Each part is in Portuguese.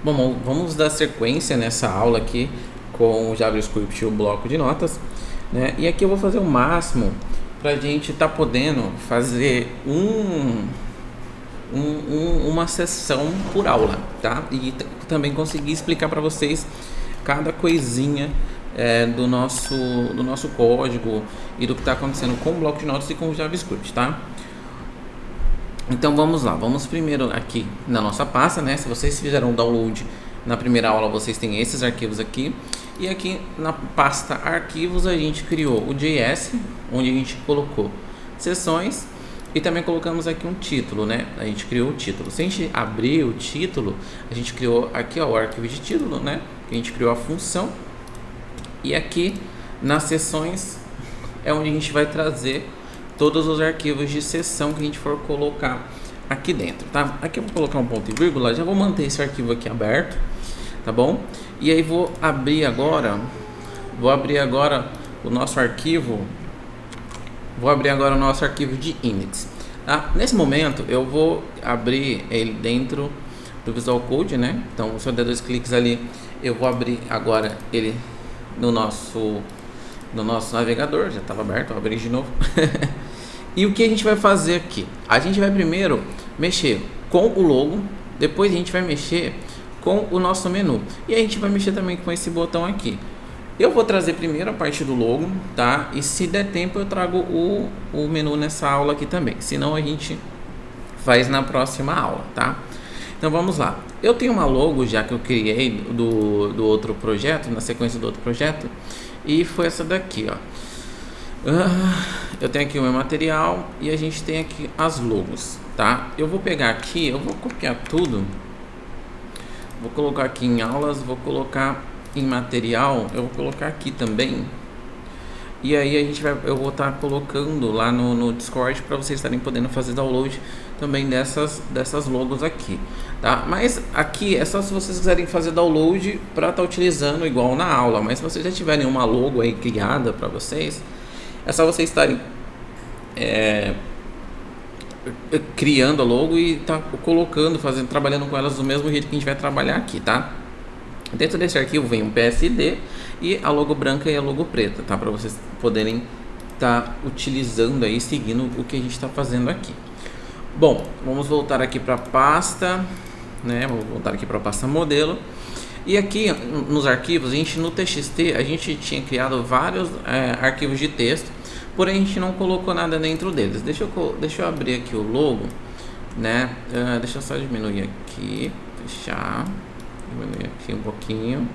Bom, vamos dar sequência nessa aula aqui com o JavaScript e o bloco de notas, né? E aqui eu vou fazer o máximo para a gente estar podendo fazer uma sessão por aula, tá? E também conseguir explicar para vocês cada coisinha do nosso código e do que está acontecendo com o bloco de notas e com o JavaScript, tá? Então vamos lá, vamos primeiro aqui na nossa pasta, né? Se vocês fizeram o download na primeira aula, vocês têm esses arquivos aqui. E aqui na pasta arquivos a gente criou o JS, onde a gente colocou sessões e também colocamos aqui um título, né? A gente criou o título. Se a gente abrir o título, a gente criou aqui ó, o arquivo de título, né? Que a gente criou a função. E aqui nas sessões é onde a gente vai trazer todos os arquivos de sessão que a gente for colocar aqui dentro, tá? Aqui eu vou colocar um ponto e vírgula, já vou manter esse arquivo aqui aberto, tá bom? E aí vou abrir agora o nosso arquivo, de index, tá? Nesse momento eu vou abrir ele dentro do Visual Code, né? Então se eu der 2 cliques ali, eu vou abrir agora ele no nosso navegador, já estava aberto, vou abrir de novo. E o que a gente vai fazer aqui? A gente vai primeiro mexer com o logo, depois a gente vai mexer com o nosso menu. E a gente vai mexer também com esse botão aqui. Eu vou trazer primeiro a parte do logo, tá? E se der tempo eu trago o menu nessa aula aqui também. Senão a gente faz na próxima aula, tá? Então vamos lá. Eu tenho uma logo já que eu criei do outro projeto, na sequência do outro projeto. E foi essa daqui, ó. Eu tenho aqui o meu material e a gente tem aqui as logos, tá? Eu vou pegar aqui, eu vou copiar tudo. Vou colocar aqui em aulas, vou colocar em material, eu vou colocar aqui também. E aí eu vou estar colocando lá no Discord para vocês estarem podendo fazer download também dessas logos aqui, tá? Mas aqui é só se vocês quiserem fazer download para estar utilizando igual na aula. Mas se vocês já tiverem uma logo aí criada para vocês, é só vocês estarem criando a logo e tá colocando, trabalhando com elas do mesmo jeito que a gente vai trabalhar aqui, tá? Dentro desse arquivo vem um PSD e a logo branca e a logo preta, tá? Para vocês poderem estar utilizando aí, seguindo o que a gente está fazendo aqui. Bom, vamos voltar aqui para a pasta, né? Vamos voltar aqui para a pasta modelo. E aqui nos arquivos, no TXT, a gente tinha criado vários arquivos de texto, porém a gente não colocou nada dentro deles. Deixa eu abrir aqui o logo, né? Deixa eu só diminuir aqui, fechar, diminuir aqui um pouquinho,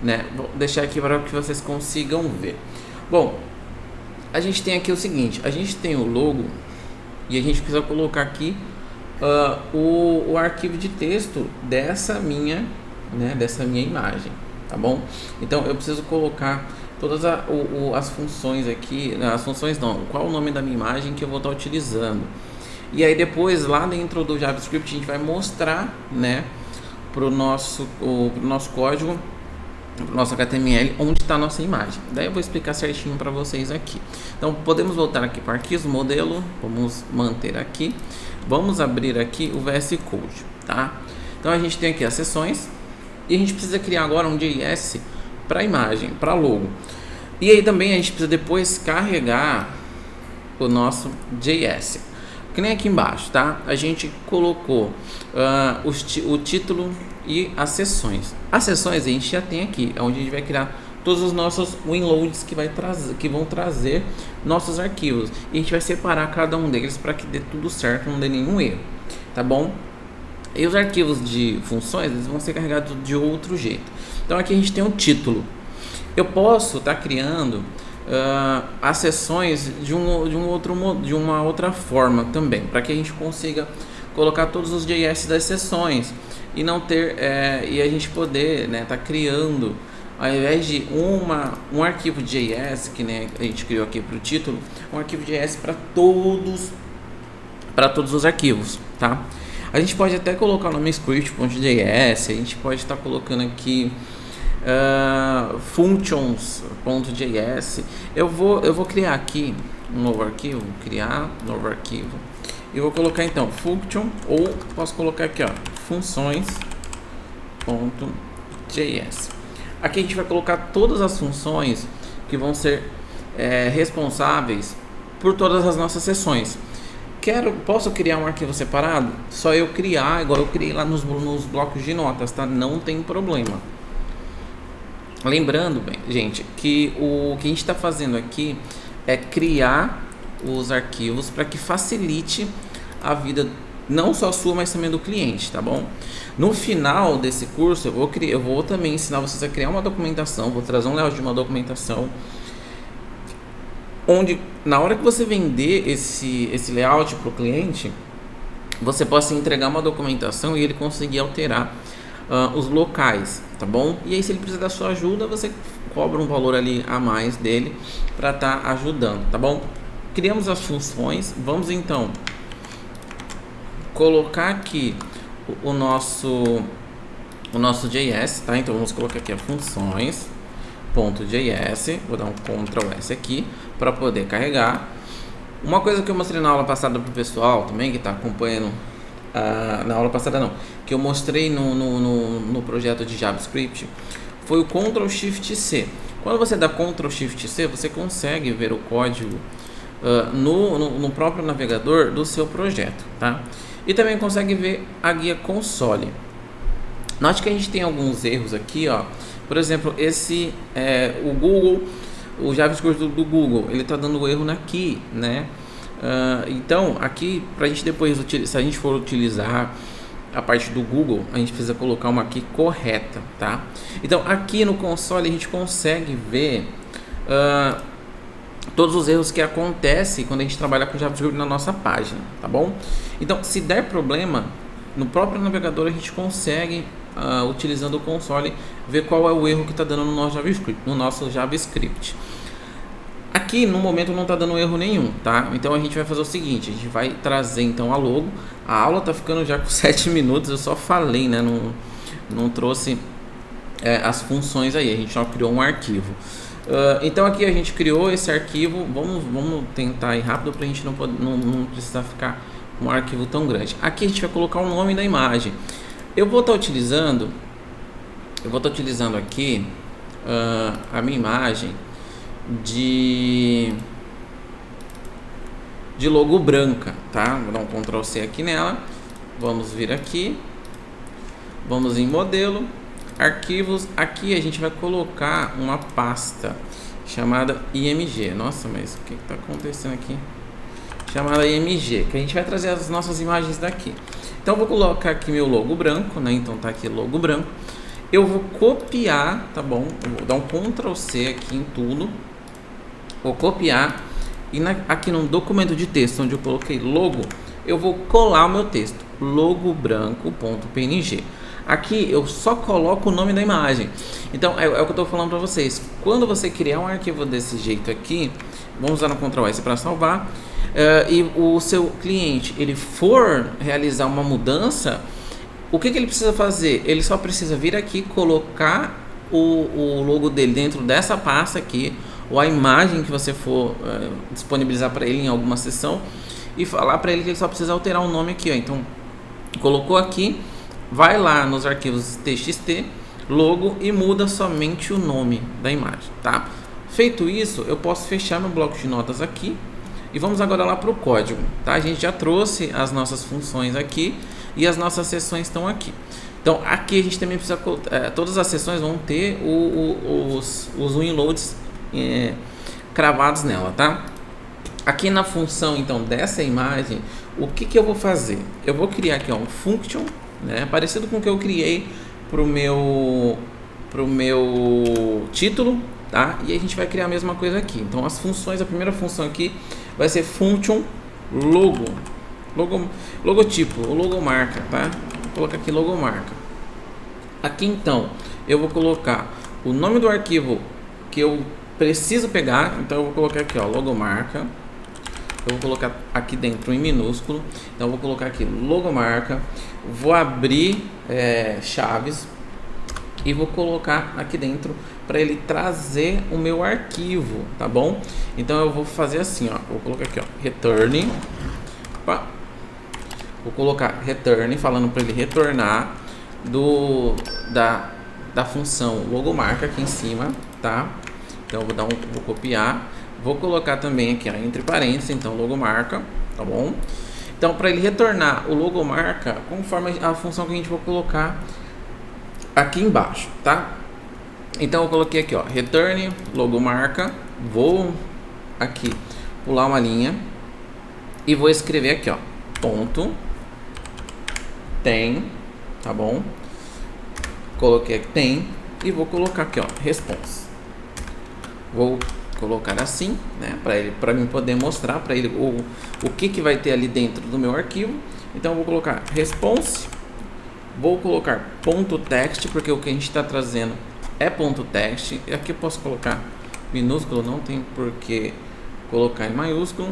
né? Vou deixar aqui para que vocês consigam ver. Bom, a gente tem aqui o seguinte, a gente tem o logo e a gente precisa colocar aqui o arquivo de texto dessa minha imagem, tá bom? Então eu preciso colocar todas as funções aqui, as funções não, qual o nome da minha imagem que eu vou estar utilizando. E aí depois lá dentro do JavaScript a gente vai mostrar, né, pro nosso código, pro nosso HTML, onde está a nossa imagem. Daí eu vou explicar certinho para vocês aqui. Então podemos voltar aqui para arquivos, modelo, vamos manter aqui, vamos abrir aqui o VS Code, tá? Então a gente tem aqui as seções. E a gente precisa criar agora um JS para imagem, para logo. E aí também a gente precisa depois carregar o nosso JS. Que nem aqui embaixo, tá? A gente colocou o título e as seções. As seções a gente já tem aqui, onde a gente vai criar todos os nossos winloads que vão trazer nossos arquivos. E a gente vai separar cada um deles para que dê tudo certo, não dê nenhum erro, tá bom? E os arquivos de funções, eles vão ser carregados de outro jeito. Então aqui a gente tem um título. Eu posso estar criando as seções de uma outra forma também, para que a gente consiga colocar todos os JS das seções e não ter e a gente poder, né, tá criando, ao invés de um arquivo JS que, né, a gente criou aqui para o título, um arquivo JS para todos os arquivos, tá? A gente pode até colocar o nome script.js, a gente pode estar colocando aqui functions.js. Eu vou criar aqui um novo arquivo, e vou colocar então function, ou posso colocar aqui ó, funções .js. Aqui a gente vai colocar todas as funções que vão ser responsáveis por todas as nossas sessões. Posso criar um arquivo separado? Só eu criar, igual eu criei lá nos blocos de notas, tá? Não tem problema. Lembrando, bem, gente, que o que a gente está fazendo aqui é criar os arquivos para que facilite a vida não só sua, mas também do cliente, tá bom? No final desse curso eu vou também ensinar vocês a criar uma documentação, vou trazer um layout de uma documentação onde na hora que você vender esse layout para o cliente, você possa entregar uma documentação e ele conseguir alterar os locais, tá bom? E aí se ele precisar da sua ajuda, você cobra um valor ali a mais dele para estar ajudando, tá bom? Criamos as funções, vamos então colocar aqui o nosso JS, tá? Então vamos colocar aqui a funções .js, vou dar um Ctrl S aqui para poder carregar. Uma coisa que eu mostrei na aula passada para o pessoal também que está acompanhando, na aula passada não, que eu mostrei no projeto de JavaScript, foi o Ctrl Shift C. Quando você dá Ctrl Shift C, você consegue ver o código no próprio navegador do seu projeto, tá? E também consegue ver a guia console. Note que a gente tem alguns erros aqui, ó. Por exemplo, o Google, o JavaScript do Google, ele está dando erro aqui, né? Então, aqui, para a gente depois, se a gente for utilizar a parte do Google, a gente precisa colocar uma aqui correta, tá? Então, aqui no console a gente consegue ver todos os erros que acontecem quando a gente trabalha com JavaScript na nossa página, tá bom? Então, se der problema, no próprio navegador a gente consegue, utilizando o console, ver qual é o erro que está dando no nosso JavaScript. Aqui no momento não está dando erro nenhum, tá? Então a gente vai fazer o seguinte, a gente vai trazer então a logo. A aula tá ficando já com 7 minutos, eu só falei, né? Não trouxe as funções aí, a gente só criou um arquivo. Então aqui a gente criou esse arquivo, vamos tentar ir rápido para a gente não precisar ficar com um arquivo tão grande. Aqui a gente vai colocar o nome da imagem. Eu vou estar utilizando aqui a minha imagem de logo branca, tá? Vou dar um Ctrl C aqui nela. Vamos vir aqui, vamos em modelo, arquivos. Aqui a gente vai colocar uma pasta chamada IMG. Nossa, mas o que está acontecendo aqui? Chamada IMG, que a gente vai trazer as nossas imagens daqui. Então eu vou colocar aqui meu logo branco, né? Então tá aqui logo branco. Eu vou copiar, tá bom? Eu vou dar um Ctrl C aqui em tudo. Vou copiar e aqui no documento de texto onde eu coloquei logo, eu vou colar o meu texto, logo branco.png. Aqui eu só coloco o nome da imagem. Então é o que eu estou falando para vocês. Quando você criar um arquivo desse jeito aqui, vamos usar no Ctrl S para salvar, e o seu cliente ele for realizar uma mudança, o que ele precisa fazer? Ele só precisa vir aqui, colocar o logo dele dentro dessa pasta aqui, ou a imagem que você for disponibilizar para ele em alguma sessão, e falar para ele que ele só precisa alterar o nome aqui, ó. Então colocou aqui, vai lá nos arquivos txt, logo, e muda somente o nome da imagem, tá? Feito isso, eu posso fechar meu bloco de notas aqui e vamos agora lá para o código, tá? A gente já trouxe as nossas funções aqui e as nossas seções estão aqui. Então aqui a gente também precisa, todas as seções vão ter os winloads cravados nela, tá? Aqui na função então dessa imagem, o que eu vou fazer? Eu vou criar aqui um function, né, parecido com o que eu criei pro meu título, tá? E a gente vai criar a mesma coisa aqui. Então as funções, a primeira função aqui vai ser function logotipo, ou logomarca, tá? Vou colocar aqui logomarca. Aqui então eu vou colocar o nome do arquivo que eu preciso pegar, então eu vou colocar aqui, ó, logomarca. Eu vou colocar aqui dentro em minúsculo, então eu vou colocar aqui logomarca, vou abrir chaves e vou colocar aqui dentro para ele trazer o meu arquivo, tá bom? Então eu vou fazer assim, ó, vou colocar aqui, ó, return, opa, vou colocar return, falando para ele retornar da função logomarca aqui em cima, tá? Então eu vou copiar, vou colocar também aqui, ó, entre parênteses, então logomarca, tá bom? Então para ele retornar o logomarca conforme a função que a gente vai colocar aqui embaixo, tá? Então eu coloquei aqui, ó, return logomarca, vou aqui pular uma linha e vou escrever aqui, ó, ponto tem, tá bom? Coloquei aqui tem e vou colocar aqui, ó, response. Vou colocar assim, né, para mim poder mostrar para ele o que vai ter ali dentro do meu arquivo. Então eu vou colocar response, vou colocar ponto text, porque o que a gente está trazendo é ponto text. E aqui eu posso colocar minúsculo, não tem por que colocar em maiúsculo.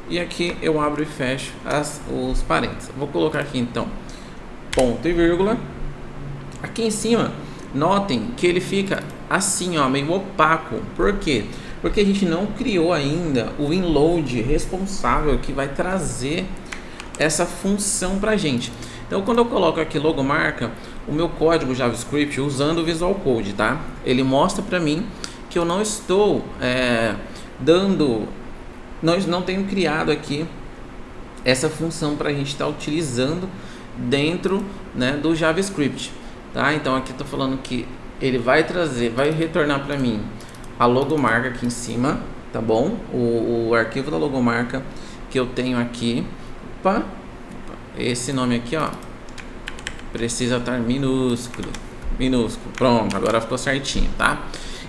E aqui eu abro e fecho os parênteses. Vou colocar aqui então ponto e vírgula. Aqui em cima, notem que ele fica assim, ó, meio opaco. Por quê? Porque a gente não criou ainda o inload responsável que vai trazer essa função pra gente. Então quando eu coloco aqui logomarca, o meu código JavaScript usando o Visual Code, tá? Ele mostra pra mim que eu não estou não tenho criado aqui essa função para a gente estar utilizando dentro, né, do JavaScript, tá? Então aqui eu tô falando que ele vai retornar para mim a logomarca aqui em cima, tá bom? O arquivo da logomarca que eu tenho aqui, esse nome aqui, ó, precisa estar minúsculo, pronto, agora ficou certinho, tá?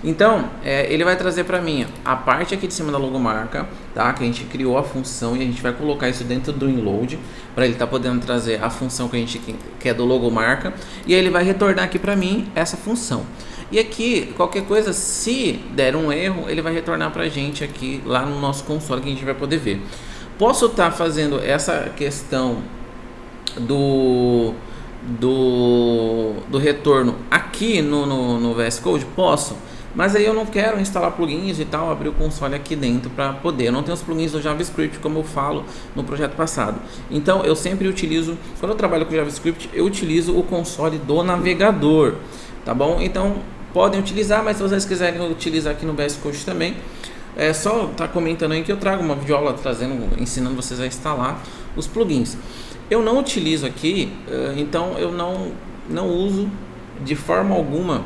Então, ele vai trazer para mim a parte aqui de cima da logomarca, tá? Que a gente criou a função e a gente vai colocar isso dentro do inload para ele estar podendo trazer a função que a gente quer do logomarca, e aí ele vai retornar aqui para mim essa função. E aqui, qualquer coisa, se der um erro, ele vai retornar para a gente aqui lá no nosso console que a gente vai poder ver. Posso estar fazendo essa questão do retorno aqui no VS Code? Posso. Mas aí eu não quero instalar plugins e tal, abrir o console aqui dentro para poder. Eu não tenho os plugins do JavaScript, como eu falo no projeto passado. Então eu sempre utilizo, quando eu trabalho com JavaScript, eu utilizo o console do navegador, tá bom? Então podem utilizar, mas se vocês quiserem utilizar aqui no VS Code também, é só tá comentando aí que eu trago uma videoaula ensinando vocês a instalar os plugins. Eu não utilizo aqui, então eu não uso de forma alguma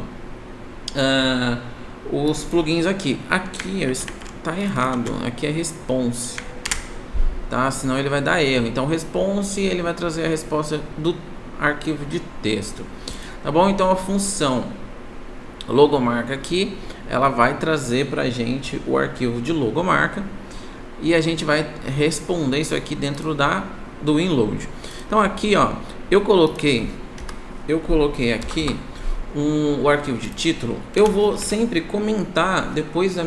os plugins aqui. Aqui está errado, aqui é response, tá? Senão ele vai dar erro. Então response, ele vai trazer a resposta do arquivo de texto, tá bom? Então a função logomarca aqui, ela vai trazer pra gente o arquivo de logomarca e a gente vai responder isso aqui dentro do inload. Então aqui, ó, eu coloquei aqui o arquivo de título. Eu vou sempre comentar depois do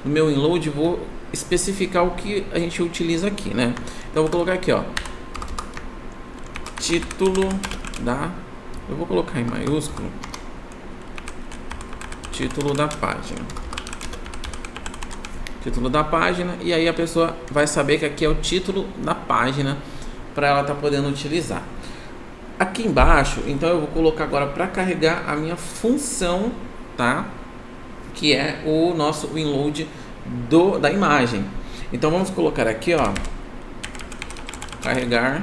meu inload, vou especificar o que a gente utiliza aqui, né? Então eu vou colocar aqui, ó, título eu vou colocar em maiúsculo, título da página, e aí a pessoa vai saber que aqui é o título da página para ela estar podendo utilizar. Aqui embaixo, então eu vou colocar agora para carregar a minha função, tá? Que é o nosso inload da imagem. Então vamos colocar aqui, ó, carregar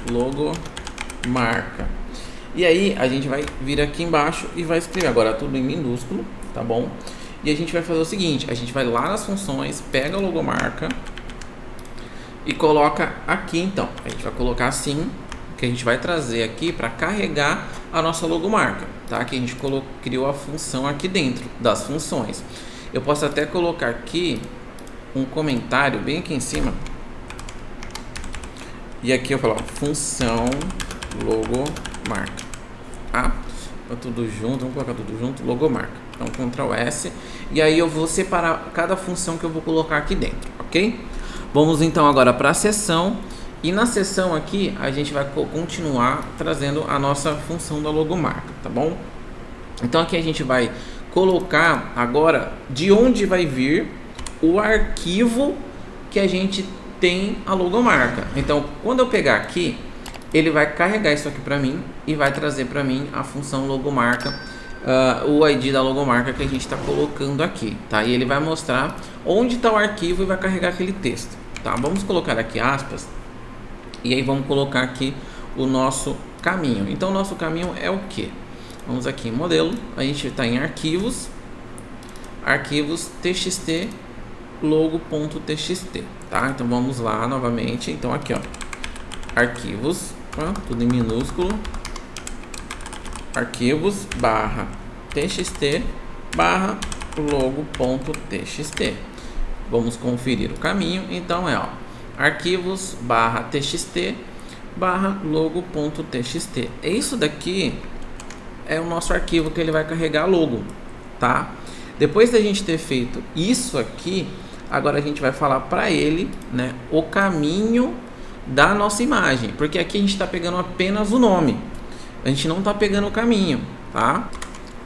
logomarca. E aí a gente vai vir aqui embaixo e vai escrever agora tudo em minúsculo, tá bom? E a gente vai fazer o seguinte, a gente vai lá nas funções, pega a logomarca e coloca aqui. Então a gente vai colocar assim, que a gente vai trazer aqui para carregar a nossa logomarca, tá? Que a gente criou a função aqui dentro das funções. Eu posso até colocar aqui um comentário bem aqui em cima, e aqui eu falo, ó, função logomarca, tá? Tudo junto, vamos colocar tudo junto, logomarca. Então Ctrl S, e aí eu vou separar cada função que eu vou colocar aqui dentro, ok? Vamos então agora para a seção. E na seção aqui a gente vai continuar trazendo a nossa função da logomarca, tá bom? Então aqui a gente vai colocar agora de onde vai vir o arquivo que a gente tem a logomarca. Então quando eu pegar aqui, ele vai carregar isso aqui para mim e vai trazer para mim a função logomarca, o ID da logomarca que a gente está colocando aqui, tá? E ele vai mostrar onde está o arquivo e vai carregar aquele texto, tá? Vamos colocar aqui aspas e aí vamos colocar aqui o nosso caminho. Então, o nosso caminho é o que? Vamos aqui em modelo, a gente está em arquivos txt logo.txt, tá? Então vamos lá novamente. Então aqui, ó, arquivos, tá? Tudo em minúsculo, arquivos barra txt barra logo.txt. Vamos conferir o caminho. Então é, ó, arquivos barra txt barra logo.txt. Isso daqui é o nosso arquivo que ele vai carregar logo, tá? Depois da gente ter feito isso aqui, agora a gente vai falar para ele, né, o caminho da nossa imagem, porque aqui a gente está pegando apenas o nome, a gente não está pegando o caminho, tá?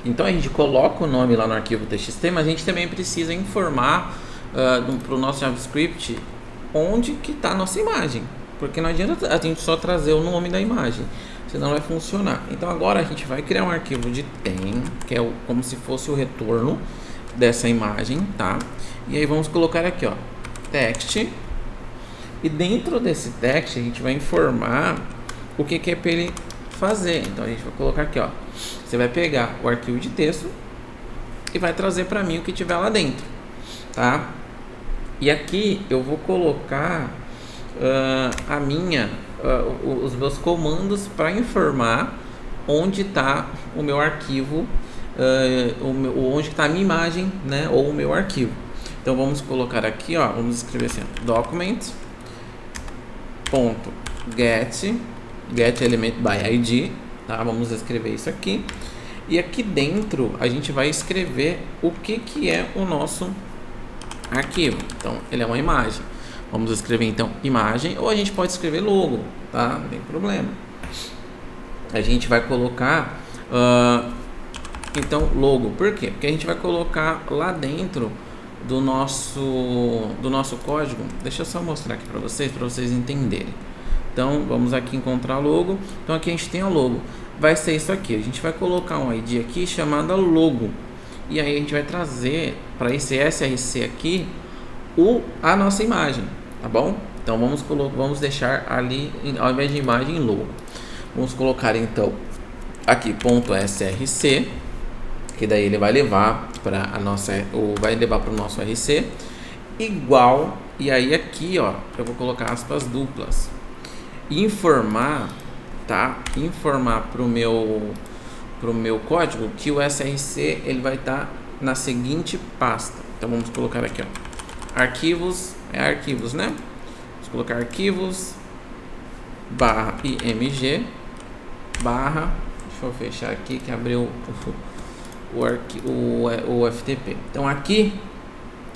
Então a gente coloca o nome lá no arquivo txt, mas a gente também precisa informar para o nosso JavaScript onde que está a nossa imagem, porque não adianta a gente só trazer o nome da imagem, senão vai funcionar. Então agora a gente vai criar um arquivo de tem, que é como se fosse o retorno dessa imagem, tá? E aí vamos colocar aqui, ó, text, e dentro desse text a gente vai informar o que é para ele fazer. Então a gente vai colocar aqui, ó, você vai pegar o arquivo de texto e vai trazer para mim o que tiver lá dentro, tá? E aqui eu vou colocar os meus comandos para informar onde está o meu arquivo, onde está a minha imagem, né, ou o meu arquivo. Então vamos colocar aqui, ó, vamos escrever assim, document.get element by id, tá? Vamos escrever isso aqui. E aqui dentro a gente vai escrever o que é o nosso arquivo. Então ele é uma imagem. Vamos escrever então imagem, ou a gente pode escrever logo, tá? Não tem problema. A gente vai colocar então logo. Por quê? Porque a gente vai colocar lá dentro do nosso código. Deixa eu só mostrar aqui para vocês entenderem. Então vamos aqui encontrar logo. Então aqui a gente tem a logo. Vai ser isso aqui. A gente vai colocar um ID aqui chamado logo. E aí a gente vai trazer para esse src aqui a nossa imagem, tá bom? Então vamos deixar ali, ao invés de imagem, logo. Vamos colocar então aqui .src, que daí ele vai levar para o nosso RC igual. E aí aqui, ó, eu vou colocar aspas duplas, informar, tá? Informar pro meu código que o src ele vai estar na seguinte pasta. Então vamos colocar aqui, ó, arquivos, arquivos, né? Vamos colocar arquivos barra img barra, deixa eu fechar aqui que abriu o FTP. Então aqui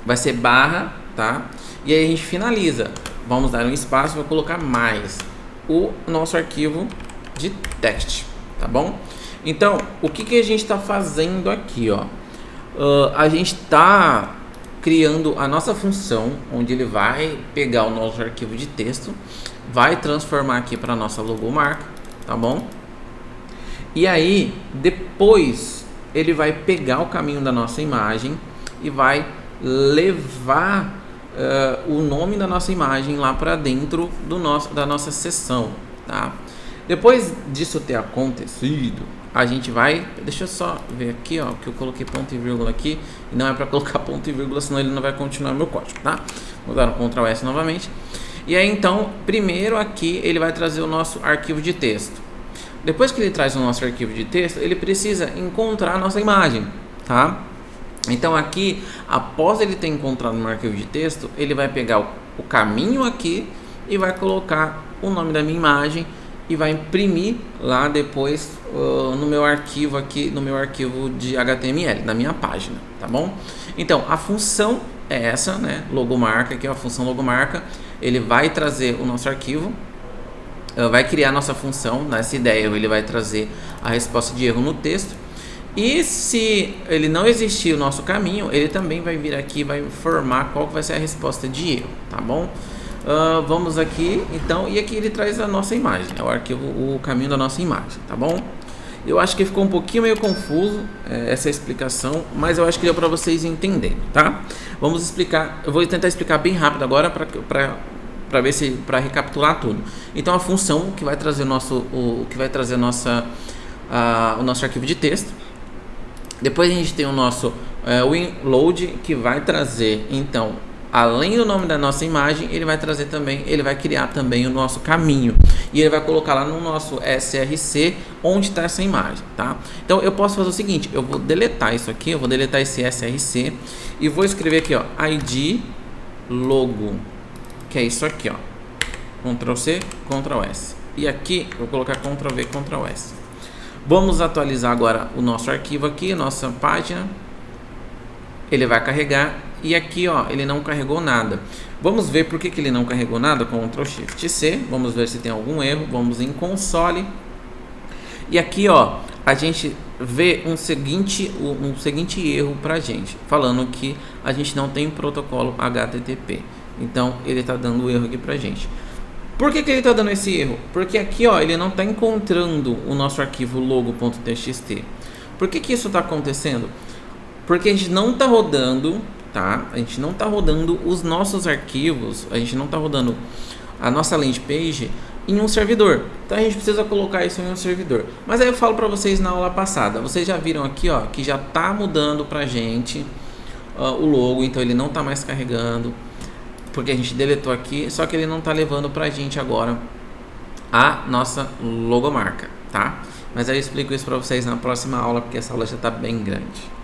vai ser barra, tá? E aí a gente finaliza. Vamos dar um espaço, vou colocar mais o nosso arquivo de text, tá bom? Então o que a gente está fazendo aqui, ó? A gente está criando a nossa função, onde ele vai pegar o nosso arquivo de texto, vai transformar aqui para a nossa logomarca, tá bom? E aí, depois, ele vai pegar o caminho da nossa imagem e vai levar o nome da nossa imagem lá para dentro da nossa seção, tá? Depois disso ter acontecido, a gente vai, deixa eu só ver aqui, ó, que eu coloquei ponto e vírgula aqui, e não é para colocar ponto e vírgula, senão ele não vai continuar meu código, tá? Vou dar um Ctrl S novamente. E aí então, primeiro aqui ele vai trazer o nosso arquivo de texto. Depois que ele traz o nosso arquivo de texto, ele precisa encontrar a nossa imagem, tá? Então aqui, após ele ter encontrado no arquivo de texto, ele vai pegar o caminho aqui e vai colocar o nome da minha imagem e vai imprimir lá depois no meu arquivo aqui, no meu arquivo de HTML, na minha página, tá bom? Então a função é essa, né? Logomarca, que é a função logomarca. Ele vai trazer o nosso arquivo, vai criar a nossa função. Nessa ideia ele vai trazer a resposta de erro no texto. E se ele não existir o nosso caminho, ele também vai vir aqui e vai informar qual vai ser a resposta de erro, tá bom? Vamos aqui, então, e aqui ele traz a nossa imagem, é o arquivo, o caminho da nossa imagem, tá bom? Eu acho que ficou um pouquinho meio confuso essa explicação, mas eu acho que deu para vocês entenderem, tá? Vamos explicar, eu vou tentar explicar bem rápido agora para ver se, para recapitular tudo. Então a função que vai trazer o nosso arquivo de texto. Depois a gente tem o nosso WinLoad, que vai trazer, então, além do nome da nossa imagem, ele vai trazer também, ele vai criar também o nosso caminho e ele vai colocar lá no nosso SRC onde está essa imagem, tá? Então eu posso fazer o seguinte, eu vou deletar isso aqui, eu vou deletar esse SRC e vou escrever aqui, ó, ID logo, que é isso aqui, ó, Ctrl C, Ctrl S, e aqui eu vou colocar Ctrl V, Ctrl S. Vamos atualizar agora o nosso arquivo aqui, nossa página. Ele vai carregar e aqui, ó, ele não carregou nada. Vamos ver por que ele não carregou nada. Ctrl Shift C. Vamos ver se tem algum erro. Vamos em console. E aqui, ó, a gente vê um seguinte erro pra gente, falando que a gente não tem protocolo HTTP. Então ele tá dando erro aqui pra gente. Por que ele está dando esse erro? Porque aqui, ó, ele não está encontrando o nosso arquivo logo.txt. Por que isso está acontecendo? Porque a gente não está rodando, tá? A gente não está rodando os nossos arquivos, a gente não está rodando a nossa landing page em um servidor. Então a gente precisa colocar isso em um servidor. Mas aí eu falo para vocês na aula passada. Vocês já viram aqui, ó, que já está mudando para a gente o logo, então ele não está mais carregando. Porque a gente deletou aqui, só que ele não está levando pra gente agora a nossa logomarca, tá? Mas aí eu explico isso para vocês na próxima aula, porque essa aula já está bem grande.